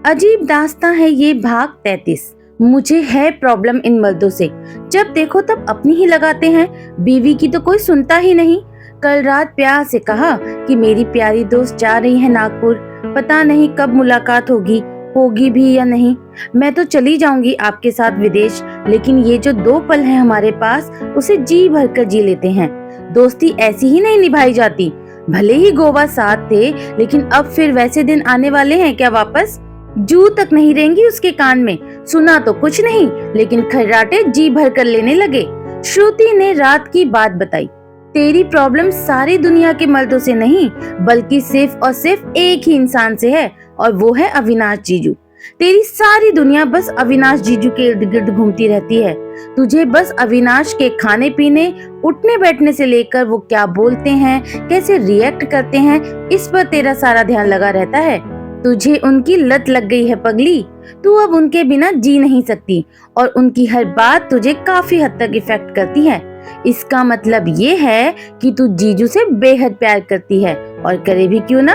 अजीब दास्तां है ये भाग 33। मुझे है प्रॉब्लम इन मर्दों से, जब देखो तब अपनी ही लगाते हैं, बीवी की तो कोई सुनता ही नहीं। कल रात प्यार से कहा कि मेरी प्यारी दोस्त जा रही है नागपुर, पता नहीं कब मुलाकात होगी भी या नहीं। मैं तो चली जाऊंगी आपके साथ विदेश, लेकिन ये जो 2 पल हैं हमारे पास, उसे जी भर कर जी लेते हैं। दोस्ती ऐसी ही नहीं निभाई जाती। भले ही गोवा साथ थे, लेकिन अब फिर वैसे दिन आने वाले हैं क्या वापस? जू तक नहीं रहेंगी उसके कान में। सुना तो कुछ नहीं, लेकिन खर्राटे जी भर कर लेने लगे। श्रुति ने रात की बात बताई। तेरी प्रॉब्लम सारी दुनिया के मर्दों से नहीं, बल्कि सिर्फ और सिर्फ एक ही इंसान से है, और वो है अविनाश जीजू। तेरी सारी दुनिया बस अविनाश जीजू के इर्द गिर्द घूमती रहती है। तुझे बस अविनाश के खाने पीने, उठने बैठने से लेकर वो क्या बोलते हैं, कैसे रिएक्ट करते हैं, इस पर तेरा सारा ध्यान लगा रहता है। तुझे उनकी लत लग गई है पगली। तू अब उनके बिना जी नहीं सकती, और उनकी हर बात तुझे काफी हद तक इफेक्ट करती है। इसका मतलब ये है कि तू जीजू से बेहद प्यार करती है, और करे भी क्यों ना,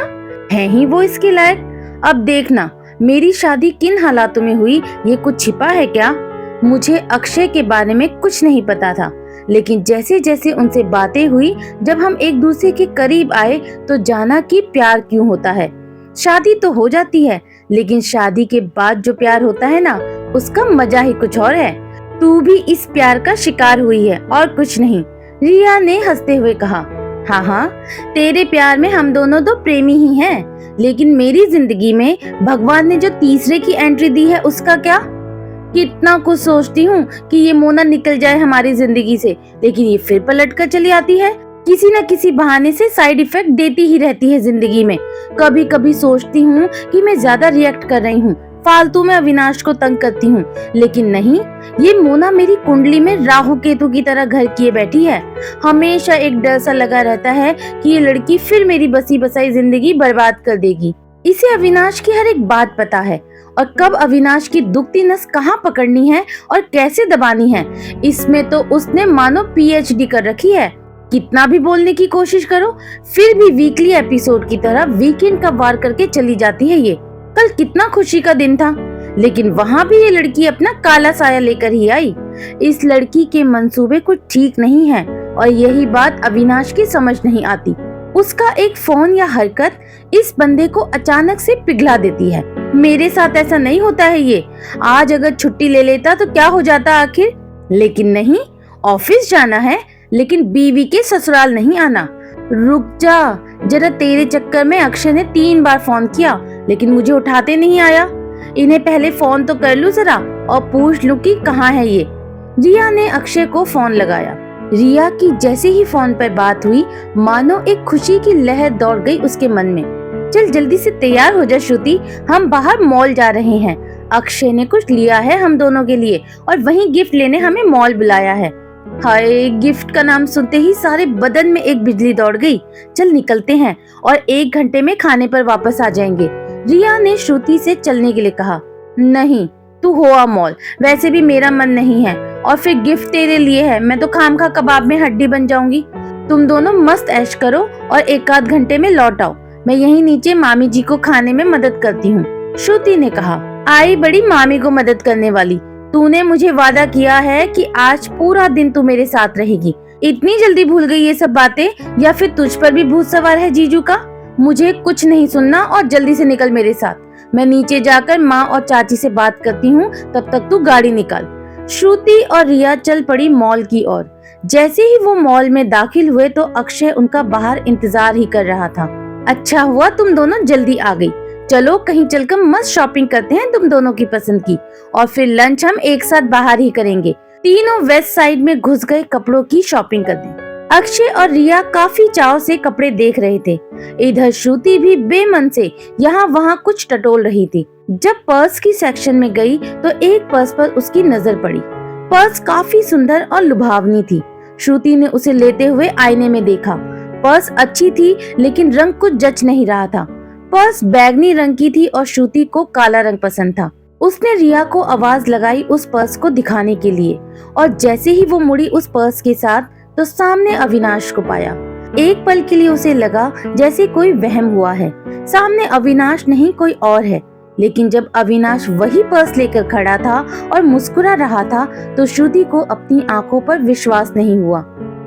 है ही वो इसके लायक। अब देखना मेरी शादी किन हालातों में हुई, ये कुछ छिपा है क्या? मुझे अक्षय के बारे में कुछ नहीं पता था, लेकिन जैसे जैसे उनसे बातें हुई, जब हम एक दूसरे के करीब आए, तो जाना कि प्यार क्यों होता है। शादी तो हो जाती है, लेकिन शादी के बाद जो प्यार होता है ना, उसका मजा ही कुछ और है। तू भी इस प्यार का शिकार हुई है और कुछ नहीं, रिया ने हंसते हुए कहा। हाँ हाँ, तेरे प्यार में हम दोनों तो प्रेमी ही हैं, लेकिन मेरी जिंदगी में भगवान ने जो तीसरे की एंट्री दी है, उसका क्या? कितना कुछ सोचती हूँ कि ये मोना निकल जाए हमारी जिंदगी से, लेकिन ये फिर पलट कर चली आती है। किसी न किसी बहाने से साइड इफेक्ट देती ही रहती है जिंदगी में। कभी कभी सोचती हूँ कि मैं ज्यादा रिएक्ट कर रही हूँ, फालतू में अविनाश को तंग करती हूँ, लेकिन नहीं, ये मोना मेरी कुंडली में राहु केतु की तरह घर किए बैठी है। हमेशा एक डर सा लगा रहता है कि ये लड़की फिर मेरी बसी बसाई जिंदगी बर्बाद कर देगी। इसे अविनाश की हर एक बात पता है, और कब अविनाश की दुखती नस कहाँ पकड़नी है और कैसे दबानी है, इसमें तो उसने मानो PhD कर रखी है। कितना भी बोलने की कोशिश करो, फिर भी वीकली एपिसोड की तरह वीकेंड का वार करके चली जाती है ये। कल कितना खुशी का दिन था, लेकिन वहाँ भी ये लड़की अपना काला साया लेकर ही आई। इस लड़की के मंसूबे कुछ ठीक नहीं है, और यही बात अविनाश की समझ नहीं आती। उसका एक फोन या हरकत इस बंदे को अचानक से पिघला देती है। मेरे साथ ऐसा नहीं होता है ये। आज अगर छुट्टी ले लेता तो क्या हो जाता आखिर, लेकिन नहीं, ऑफिस जाना है, लेकिन बीवी के ससुराल नहीं आना। रुक जा जरा, तेरे चक्कर में अक्षय ने 3 बार फोन किया, लेकिन मुझे उठाते नहीं आया। इन्हें पहले फोन तो कर लूं जरा, और पूछ लूं कि कहाँ है ये। रिया ने अक्षय को फोन लगाया। रिया की जैसे ही फोन पर बात हुई, मानो एक खुशी की लहर दौड़ गई उसके मन में। चल जल्दी से तैयार हो जा श्रुति, हम बाहर मॉल जा रहे हैं। अक्षय ने कुछ लिया है हम दोनों के लिए, और वहीं गिफ्ट लेने हमें मॉल बुलाया है। हाय, गिफ्ट का नाम सुनते ही सारे बदन में एक बिजली दौड़ गई। चल निकलते हैं, और 1 घंटे में खाने पर वापस आ जाएंगे। रिया ने श्रुति से चलने के लिए कहा। नहीं, तू हो आ मॉल, वैसे भी मेरा मन नहीं है, और फिर गिफ्ट तेरे लिए है, मैं तो खामखा कबाब में हड्डी बन जाऊंगी। तुम दोनों मस्त ऐश करो और 1 आध घंटे में लौट आओ। मैं यहीं नीचे मामी जी को खाने में मदद करती हूँ, श्रुति ने कहा। आई बड़ी मामी को मदद करने वाली। तूने मुझे वादा किया है कि आज पूरा दिन तू मेरे साथ रहेगी। इतनी जल्दी भूल गई ये सब बातें, या फिर तुझ पर भी भूत सवार है जीजू का? मुझे कुछ नहीं सुनना, और जल्दी से निकल मेरे साथ। मैं नीचे जाकर माँ और चाची से बात करती हूँ, तब तक तू गाड़ी निकाल। श्रुति और रिया चल पड़ी मॉल की ओर। जैसे ही वो मॉल में दाखिल हुए, तो अक्षय उनका बाहर इंतजार ही कर रहा था। अच्छा हुआ तुम दोनों जल्दी आ गई। चलो कहीं चलकर मस्त शॉपिंग करते हैं तुम दोनों की पसंद की, और फिर लंच हम एक साथ बाहर ही करेंगे। तीनों वेस्ट साइड में घुस गए कपड़ों की शॉपिंग करने। अक्षय और रिया काफी चाव से कपड़े देख रहे थे। इधर श्रुति भी बेमन से यहाँ वहाँ कुछ टटोल रही थी। जब पर्स की सेक्शन में गई, तो एक पर्स पर उसकी नजर पड़ी। पर्स काफी सुंदर और लुभावनी थी। श्रुति ने उसे लेते हुए आईने में देखा। पर्स अच्छी थी, लेकिन रंग कुछ जच नहीं रहा था। पर्स बैगनी रंग की थी, और श्रुति को काला रंग पसंद था। उसने रिया को आवाज लगाई उस पर्स को दिखाने के लिए, और जैसे ही वो मुड़ी उस पर्स के साथ, तो सामने अविनाश को पाया। एक पल के लिए उसे लगा जैसे कोई वहम हुआ है। सामने अविनाश नहीं कोई और है। लेकिन जब अविनाश वही पर्स लेकर खड़ा था और मुस्कुरा रहा था तो श्रुति को अपनी आंखों पर विश्वास नहीं हुआ।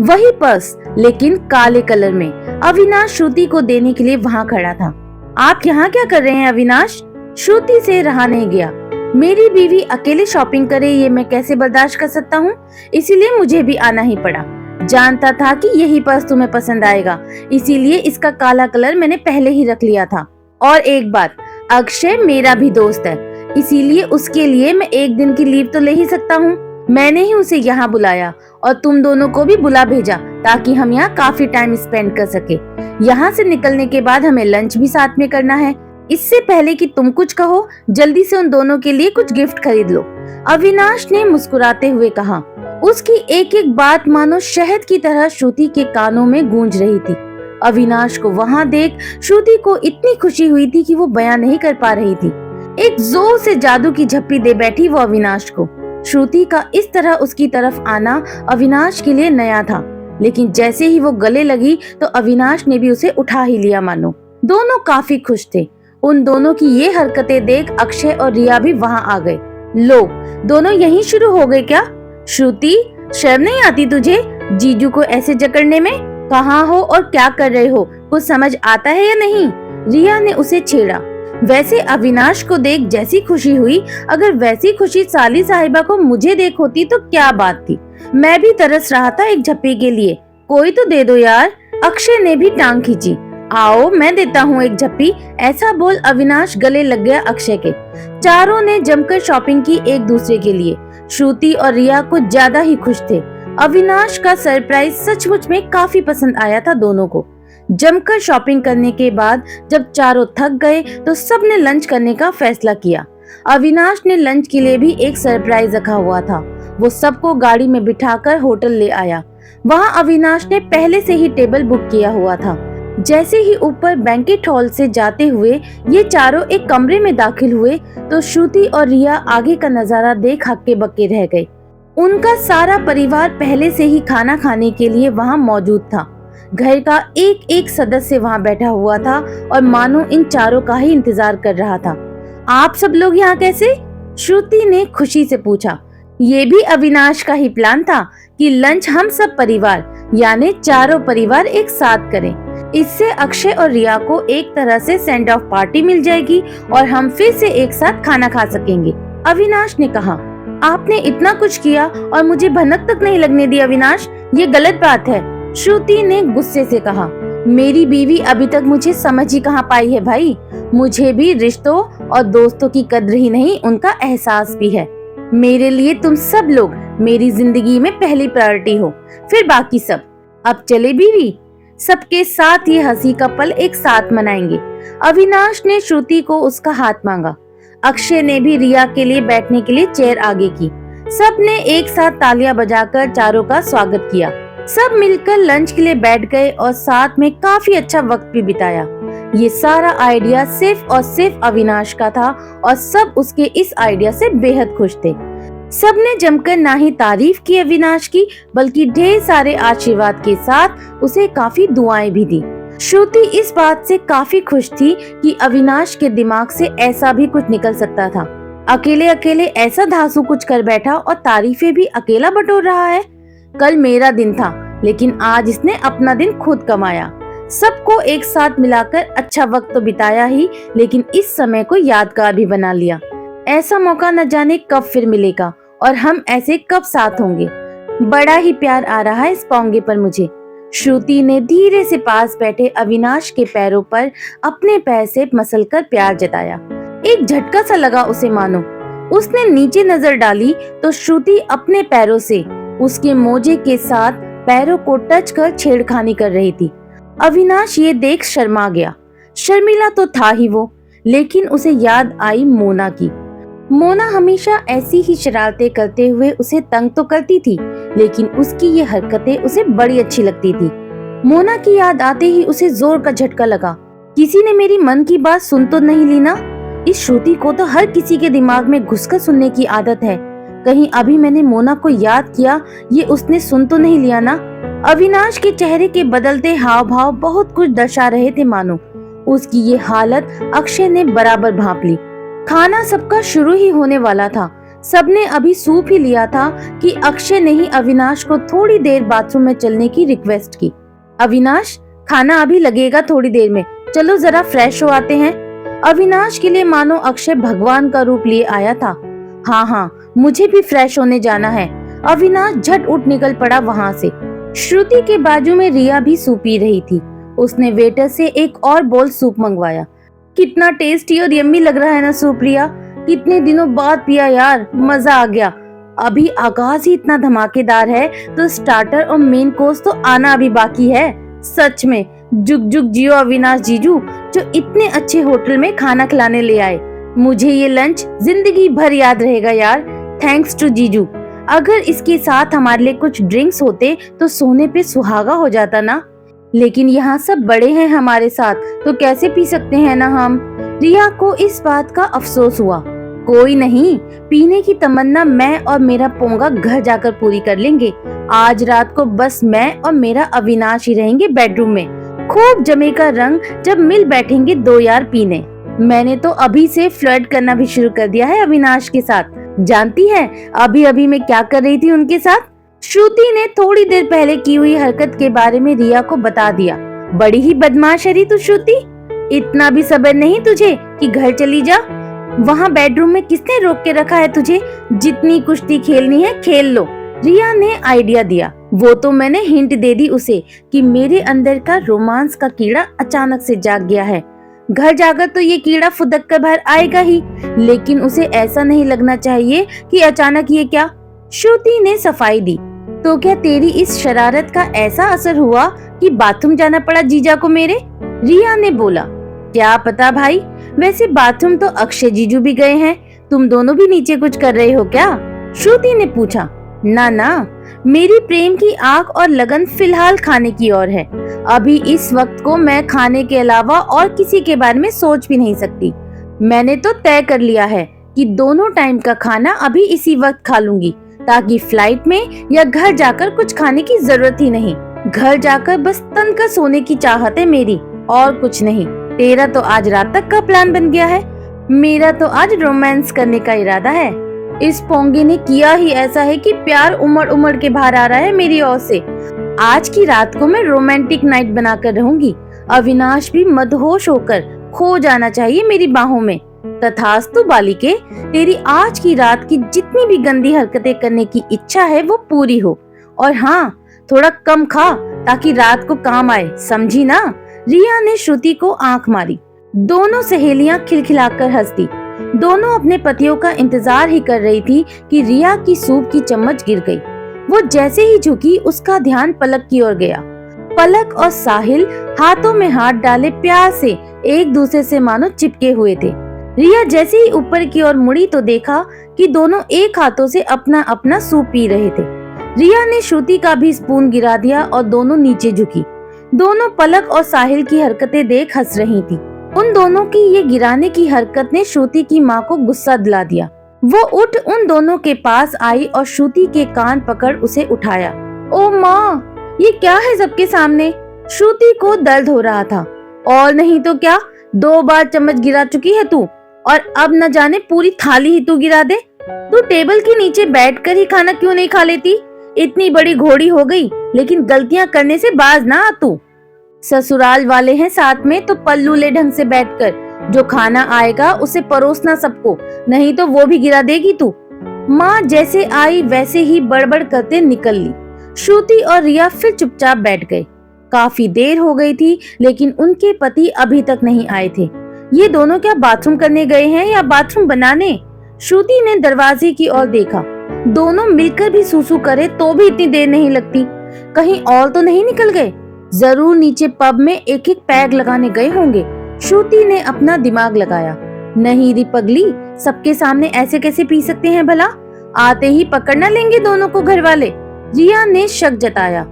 वही पर्स, लेकिन काले कलर में। अविनाश श्रुति को देने के लिए वहाँ खड़ा था। आप यहाँ क्या कर रहे हैं अविनाश? श्रुति से रहा नहीं गया। मेरी बीवी अकेले शॉपिंग करे ये मैं कैसे बर्दाश्त कर सकता हूँ, इसीलिए मुझे भी आना ही पड़ा। जानता था कि यही पर्स तुम्हें पसंद आएगा, इसीलिए इसका काला कलर मैंने पहले ही रख लिया था। और एक बात, अक्षय मेरा भी दोस्त है, इसीलिए उसके लिए मैं एक दिन की लीव तो ले ही सकता हूँ। मैंने ही उसे यहाँ बुलाया और तुम दोनों को भी बुला भेजा ताकि हम यहाँ काफी टाइम स्पेंड कर सके। यहाँ से निकलने के बाद हमें लंच भी साथ में करना है। इससे पहले कि तुम कुछ कहो, जल्दी से उन दोनों के लिए कुछ गिफ्ट खरीद लो, अविनाश ने मुस्कुराते हुए कहा। उसकी एक एक बात मानो शहद की तरह श्रुति के कानों में गूंज रही थी। अविनाश को वहां देख श्रुति को इतनी खुशी हुई थी कि वो बयां नहीं कर पा रही थी। एक जोर से जादू की झप्पी दे बैठी वो अविनाश को। श्रुति का इस तरह उसकी तरफ आना अविनाश के लिए नया था, लेकिन जैसे ही वो गले लगी तो अविनाश ने भी उसे उठा ही लिया मानो। दोनों काफी खुश थे। उन दोनों की ये हरकतें देख अक्षय और रिया भी वहां आ गए। लो, दोनों यहीं शुरू हो गए क्या? श्रुति, शर्म नहीं आती तुझे जीजू को ऐसे जकड़ने में? कहाँ हो और क्या कर रहे हो, कुछ समझ आता है या नहीं? रिया ने उसे छेड़ा। वैसे अविनाश को देख जैसी खुशी हुई, अगर वैसी खुशी साली साहिबा को मुझे देख होती तो क्या बात थी। मैं भी तरस रहा था एक झप्पी के लिए, कोई तो दे दो यार। अक्षय ने भी टांग खींची। आओ मैं देता हूँ एक झप्पी, ऐसा बोल अविनाश गले लग गया अक्षय के। चारों ने जमकर शॉपिंग की एक दूसरे के लिए। श्रुति और रिया कुछ ज्यादा ही खुश थे। अविनाश का सरप्राइज सचमुच में काफी पसंद आया था दोनों को। जमकर शॉपिंग करने के बाद जब चारों थक गए तो सबने लंच करने का फैसला किया। अविनाश ने लंच के लिए भी एक सरप्राइज रखा हुआ था। वो सबको गाड़ी में बिठाकर होटल ले आया। वहाँ अविनाश ने पहले से ही टेबल बुक किया हुआ था। जैसे ही ऊपर बैंकेट हॉल से जाते हुए ये चारों एक कमरे में दाखिल हुए तो श्रुति और रिया आगे का नजारा देख हक्के बक्के रह गए। उनका सारा परिवार पहले से ही खाना खाने के लिए वहाँ मौजूद था। घर का एक एक सदस्य वहाँ बैठा हुआ था और मानो इन चारों का ही इंतजार कर रहा था। आप सब लोग यहाँ कैसे? श्रुति ने खुशी से पूछा। ये भी अविनाश का ही प्लान था कि लंच हम सब परिवार यानी चारों परिवार एक साथ करें। इससे अक्षय और रिया को एक तरह से सेंड ऑफ पार्टी मिल जाएगी और हम फिर से एक साथ खाना खा सकेंगे, अविनाश ने कहा। आपने इतना कुछ किया और मुझे भनक तक नहीं लगने दी अविनाश, ये गलत बात है, श्रुति ने गुस्से से कहा। मेरी बीवी अभी तक मुझे समझ ही कहाँ पाई है भाई। मुझे भी रिश्तों और दोस्तों की कद्र ही नहीं उनका एहसास भी है। मेरे लिए तुम सब लोग मेरी जिंदगी में पहली प्रायोरिटी हो, फिर बाकी सब। अब चले बीवी, सबके साथ ये हंसी का पल एक साथ मनाएंगे। अविनाश ने श्रुति को उसका हाथ मांगा। अक्षय ने भी रिया के लिए बैठने के लिए चेयर आगे की। सबने एक साथ तालियां बजाकर चारों का स्वागत किया। सब मिलकर लंच के लिए बैठ गए और साथ में काफी अच्छा वक्त भी बिताया। ये सारा आइडिया सिर्फ और सिर्फ अविनाश का था और सब उसके इस आइडिया से बेहद खुश थे। सबने जमकर ना ही तारीफ की अविनाश की, बल्कि ढेर सारे आशीर्वाद के साथ उसे काफी दुआएं भी दी। श्रुति इस बात से काफी खुश थी कि अविनाश के दिमाग से ऐसा भी कुछ निकल सकता था। अकेले अकेले ऐसा धांसू कुछ कर बैठा और तारीफें भी अकेला बटोर रहा है। कल मेरा दिन था, लेकिन आज इसने अपना दिन खुद कमाया। सबको एक साथ मिलाकर अच्छा वक्त तो बिताया ही, लेकिन इस समय को यादगार भी बना लिया। ऐसा मौका न जाने कब फिर मिलेगा और हम ऐसे कब साथ होंगे। बड़ा ही प्यार आ रहा है इस पोंगे पर मुझे। श्रुति ने धीरे से पास बैठे अविनाश के पैरों पर अपने पैर से मसलकर प्यार जताया। एक झटका सा लगा उसे मानो। उसने नीचे नजर डाली तो श्रुति अपने पैरों से उसके मोजे के साथ पैरों को टच कर छेड़खानी कर रही थी। अविनाश ये देख शर्मा गया। शर्मिला तो था ही वो, लेकिन उसे याद आई मोना की। मोना हमेशा ऐसी ही शरारतें करते हुए उसे तंग तो करती थी, लेकिन उसकी ये हरकतें उसे बड़ी अच्छी लगती थी। मोना की याद आते ही उसे जोर का झटका लगा। किसी ने मेरी मन की बात सुन तो नहीं ली ना? इस श्रुति को तो हर किसी के दिमाग में घुसकर सुनने की आदत है। कहीं अभी मैंने मोना को याद किया, ये उसने सुन तो नहीं लिया ना? अविनाश के चेहरे के बदलते हाव भाव बहुत कुछ दर्शा रहे थे मानो। उसकी ये हालत अक्षय ने बराबर भांप ली। खाना सबका शुरू ही होने वाला था। सबने अभी सूप ही लिया था कि अक्षय ने ही अविनाश को थोड़ी देर बाथरूम में चलने की रिक्वेस्ट की। अविनाश, खाना अभी लगेगा थोड़ी देर में, चलो जरा फ्रेश हो आते हैं। अविनाश के लिए मानो अक्षय भगवान का रूप लिए आया था। हाँ हाँ, मुझे भी फ्रेश होने जाना है। अविनाश झट उठ निकल पड़ा वहाँ से। श्रुति के बाजू में रिया भी सूप पी रही थी। उसने वेटर से एक और बोल सूप मंगवाया। कितना टेस्टी और यम्मी लग रहा है ना सूप रिया, कितने दिनों बाद पिया यार, मजा आ गया। अभी आगाज ही इतना धमाकेदार है तो स्टार्टर और मेन कोर्स तो आना अभी बाकी है। सच में जुग जुग जियो अविनाश जीजू, जो इतने अच्छे होटल में खाना खिलाने ले आए। मुझे ये लंच जिंदगी भर याद रहेगा यार। थैंक्स टू जीजू। अगर इसके साथ हमारे लिए कुछ ड्रिंक्स होते तो सोने पे सुहागा हो जाता ना। लेकिन यहाँ सब बड़े हैं हमारे साथ, तो कैसे पी सकते हैं ना हम। रिया को इस बात का अफसोस हुआ। कोई नहीं, पीने की तमन्ना मैं और मेरा पोंगा घर जाकर पूरी कर लेंगे। आज रात को बस मैं और मेरा अविनाश ही रहेंगे बेडरूम में। खूब जमेगा रंग जब मिल बैठेंगे दो यार पीने। मैंने तो अभी से फ्लर्ट करना भी शुरू कर दिया है अविनाश के साथ। जानती है अभी अभी मैं क्या कर रही थी उनके साथ? श्रुति ने थोड़ी देर पहले की हुई हरकत के बारे में रिया को बता दिया। बड़ी ही बदमाश है तू श्रुति, इतना भी सब्र नहीं तुझे कि घर चली जा। वहाँ बेडरूम में किसने रोक के रखा है तुझे? जितनी कुश्ती खेलनी है खेल लो। रिया ने आइडिया दिया। वो तो मैंने हिंट दे दी उसे कि मेरे अंदर का रोमांस का कीड़ा अचानक से जाग गया है। घर जाकर तो ये कीड़ा फुदक कर बाहर आएगा ही, लेकिन उसे ऐसा नहीं लगना चाहिए कि अचानक ये क्या। श्रुति ने सफाई दी। तो क्या तेरी इस शरारत का ऐसा असर हुआ कि बाथरूम जाना पड़ा जीजा को मेरे? रिया ने बोला। क्या पता भाई, वैसे बाथरूम तो अक्षय जीजू भी गए हैं, तुम दोनों भी नीचे कुछ कर रहे हो क्या? श्रुति ने पूछा। ना ना, मेरी प्रेम की आग और लगन फिलहाल खाने की ओर है। अभी इस वक्त को मैं खाने के अलावा और किसी के बारे में सोच भी नहीं सकती। मैंने तो तय कर लिया है कि दोनों टाइम का खाना अभी इसी वक्त खा लूंगी, ताकि फ्लाइट में या घर जाकर कुछ खाने की जरूरत ही नहीं। घर जाकर बस तन का सोने की चाहत है मेरी, और कुछ नहीं। तेरा तो आज रात तक का प्लान बन गया है, मेरा तो आज रोमांस करने का इरादा है। इस पोंगे ने किया ही ऐसा है कि प्यार उमड़ उमड़ के बाहर आ रहा है मेरी ओर से। आज की रात को मैं रोमांटिक नाइट बनाकर रहूंगी। अविनाश भी मदहोश होकर खो जाना चाहिए मेरी बाहों में। तथास्तु बालिके, तेरी आज की रात की जितनी भी गंदी हरकतें करने की इच्छा है वो पूरी हो। और हाँ, थोड़ा कम खा ताकि रात को काम आए, समझी ना? रिया ने श्रुति को आंख मारी। दोनों सहेलियां खिलखिलाकर हंस दी। दोनों अपने पतियों का इंतजार ही कर रही थी कि रिया की सूप की चम्मच गिर गई। वो जैसे ही झुकी, उसका ध्यान पलक की ओर गया। पलक और साहिल हाथों में हाथ डाले प्यार से एक दूसरे से मानो चिपके हुए थे। रिया जैसे ही ऊपर की ओर मुड़ी तो देखा कि दोनों एक हाथों से अपना अपना सूप पी रहे थे। रिया ने श्रुति का भी स्पून गिरा दिया और दोनों नीचे झुकी। दोनों पलक और साहिल की हरकतें देख हंस रही थी। उन दोनों की ये गिराने की हरकत ने श्रुति की माँ को गुस्सा दिला दिया। वो उठ उन दोनों के पास आई और श्रुति के कान पकड़ उसे उठाया। ओ माँ, ये क्या है सबके सामने? श्रुति को दर्द हो रहा था। और नहीं तो क्या, 2 बार चम्मच गिरा चुकी है तू, और अब न जाने पूरी थाली ही तू गिरा दे। तू टेबल के नीचे बैठकर ही खाना क्यों नहीं खा लेती? इतनी बड़ी घोड़ी हो गई, लेकिन गलतियां करने से बाज ना आ तू। ससुराल वाले हैं साथ में तो पल्लू ले ढंग से बैठकर, जो खाना आएगा उसे परोसना सबको, नहीं तो वो भी गिरा देगी तू। माँ जैसे आई वैसे ही बड़बड़ करते निकल ली। श्रुति और रिया फिर चुपचाप बैठ गए। काफी देर हो गई थी, लेकिन उनके पति अभी तक नहीं आए थे। ये दोनों क्या बाथरूम करने गए हैं या बाथरूम बनाने? श्रुति ने दरवाजे की ओर देखा। दोनों मिलकर भी सूसू करे तो भी इतनी देर नहीं लगती। कहीं और तो नहीं निकल गए? जरूर नीचे पब में एक एक पैग लगाने गए होंगे। श्रुति ने अपना दिमाग लगाया। नहीं री पगली, सबके सामने ऐसे कैसे पी सकते हैं भला? आते ही पकड़ न लेंगे दोनों को घर वाले? रिया ने शक जताया।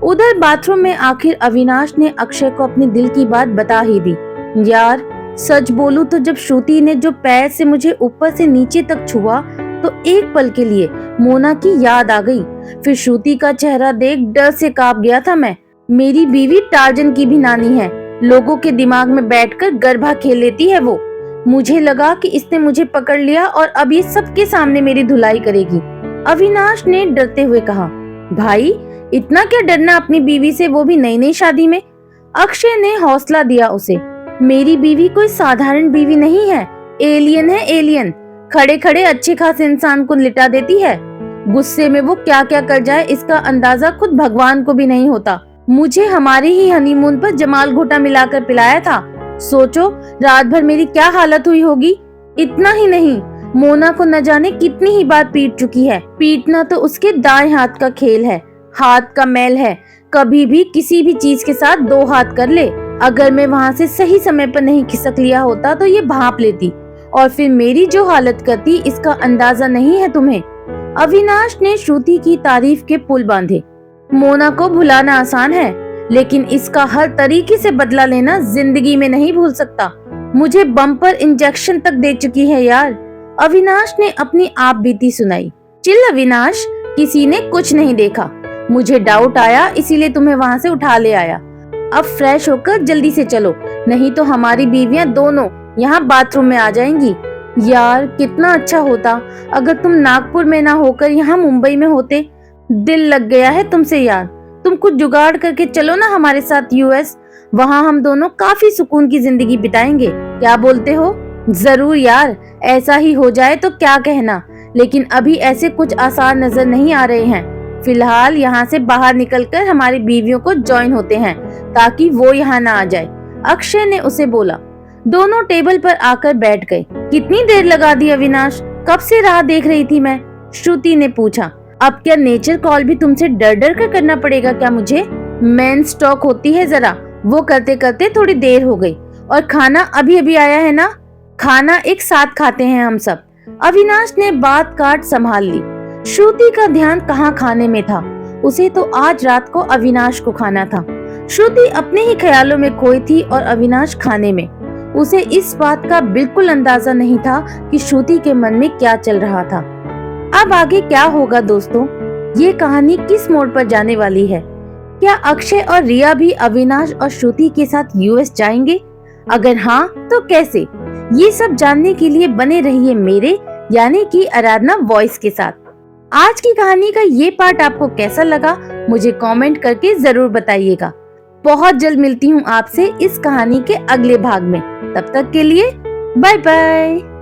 उधर बाथरूम में आखिर अविनाश ने अक्षय को अपने दिल की बात बता ही दी। यार सच बोलूं तो जब श्रुति ने जो पैर से मुझे ऊपर से नीचे तक छुआ तो एक पल के लिए मोना की याद आ गई। फिर श्रुति का चेहरा देख डर से कांप गया था मैं। मेरी बीवी टार्जन की भी नानी है, लोगों के दिमाग में बैठकर गरबा खेल लेती है वो। मुझे लगा कि इसने मुझे पकड़ लिया और अब ये सबके सामने मेरी धुलाई करेगी। अविनाश ने डरते हुए कहा, भाई इतना क्या डरना अपनी बीवी से, वो भी नई नई शादी में। अक्षय ने हौसला दिया उसे, मेरी बीवी कोई साधारण बीवी नहीं है, एलियन है, एलियन। खड़े खड़े अच्छे खासे इंसान को लिटा देती है। गुस्से में वो क्या क्या कर जाए इसका अंदाजा खुद भगवान को भी नहीं होता। मुझे हमारे ही हनीमून पर जमाल घोटा मिलाकर पिलाया था। सोचो रात भर मेरी क्या हालत हुई होगी। इतना ही नहीं, मोना को न जाने कितनी ही बार पीट चुकी है। पीटना तो उसके दाएं हाथ का खेल है, हाथ का मैल है। कभी भी किसी भी चीज के साथ दो हाथ कर ले। अगर मैं वहाँ से सही समय पर नहीं खिसक लिया होता तो ये भांप लेती और फिर मेरी जो हालत करती इसका अंदाजा नहीं है तुम्हें। अविनाश ने श्रुति की तारीफ के पुल बांधे। मोना को भुलाना आसान है, लेकिन इसका हर तरीके से बदला लेना जिंदगी में नहीं भूल सकता। मुझे बम्पर इंजेक्शन तक दे चुकी है यार। अविनाश ने अपनी आप बीती सुनाई। चिल अविनाश, किसी ने कुछ नहीं देखा। मुझे डाउट आया इसीलिए तुम्हें वहाँ से उठा ले आया। अब फ्रेश होकर जल्दी से चलो, नहीं तो हमारी बीवियां दोनों यहाँ बाथरूम में आ जाएंगी। यार कितना अच्छा होता अगर तुम नागपुर में ना होकर यहाँ मुंबई में होते। दिल लग गया है तुमसे यार। तुम कुछ जुगाड़ करके चलो ना हमारे साथ यूएस, वहाँ हम दोनों काफी सुकून की जिंदगी बिताएंगे। क्या बोलते हो? जरूर यार, ऐसा ही हो जाए तो क्या कहना, लेकिन अभी ऐसे कुछ आसार नजर नहीं आ रहे हैं। फिलहाल यहाँ से बाहर निकलकर हमारी बीवियों को ज्वाइन होते हैं ताकि वो यहाँ ना आ जाए, अक्षय ने उसे बोला। दोनों टेबल पर आकर बैठ गए। कितनी देर लगा दी अविनाश, कब से राह देख रही थी मैं, श्रुति ने पूछा। अब क्या नेचर कॉल भी तुमसे डर डर कर करना पड़ेगा क्या मुझे? मेन स्टॉक होती है जरा, वो करते करते थोड़ी देर हो गई। और खाना अभी अभी आया है ना, खाना एक साथ खाते हैं हम सब। अविनाश ने बात काट संभाल ली। श्रुति का ध्यान कहाँ खाने में था, उसे तो आज रात को अविनाश को खाना था। श्रुति अपने ही ख्यालों में खोई थी और अविनाश खाने में। उसे इस बात का बिल्कुल अंदाजा नहीं था कि श्रुति के मन में क्या चल रहा था। अब आगे क्या होगा दोस्तों, ये कहानी किस मोड़ पर जाने वाली है? क्या अक्षय और रिया भी अविनाश और श्रुति के साथ यूएस जाएंगे? अगर हाँ तो कैसे? ये सब जानने के लिए बने रहिए मेरे यानी कि आराधना वॉइस के साथ। आज की कहानी का ये पार्ट आपको कैसा लगा मुझे कमेंट करके जरूर बताइएगा। बहुत जल्द मिलती हूँ आपसे इस कहानी के अगले भाग में। तब तक के लिए बाय बाय।